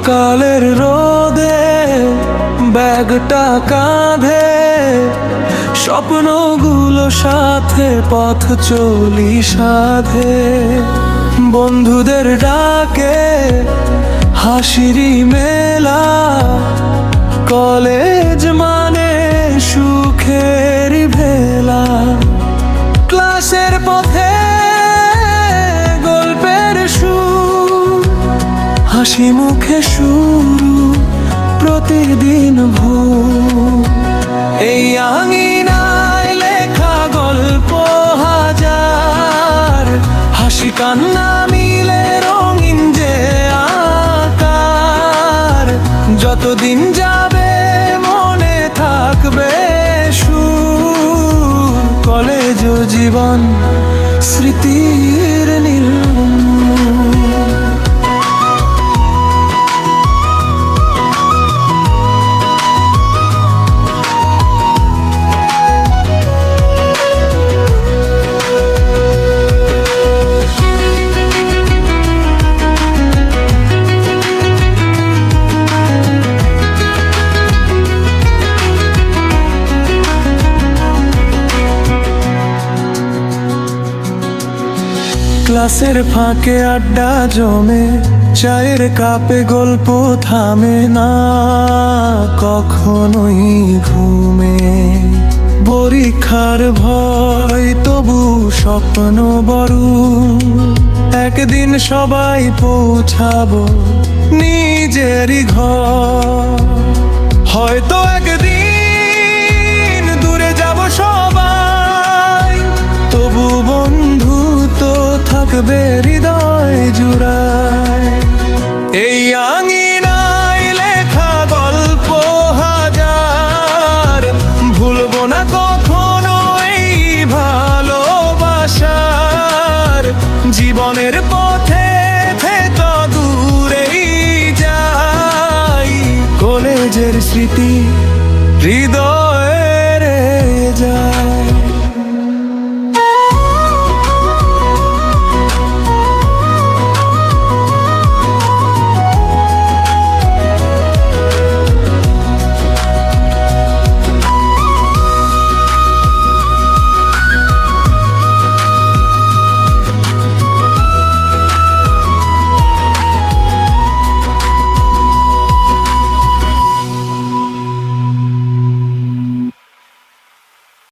সকালের রোদে ব্যাগটা কাঁধে, স্বপ্নগুলো সাথে পথ চলি সাধে। বন্ধুদের ডাকে হাসিরি মেলা, কলেজ মানে সুখের ভেলা। ক্লাসের পথে গল্পের সুর, হাসি মুখে শুরু প্রতিদিন ভোর। এই আঙিনায় লেখা গল্প হাজার, হাসি কান্না মিলে রঙিন যে আকার। যতদিন যাবে মনে থাকবে সুর, কলেজ জীবন স্মৃতির নির্মূল। ক্লাসের ফাঁকে আড্ডা জমে, চায়ের কাপে গল্প থামে না কখনোই ঘুমে। পরীক্ষার ভয় তবু স্বপ্ন বড়, একদিন সবাই পৌঁছাবো নিজেরই ঘর। হয়তো একদিন দূরে যাব সবাই, তবু বন্ধু তো থাকবে হৃদয় জুড়ায়। এই আঙিনায় লেখা গল্প হাজার, ভুলবো না কখনো এই ভালোবাসার। জীবনের পথে থেতো দূরেই যাই, কলেজের স্মৃতি হৃদয়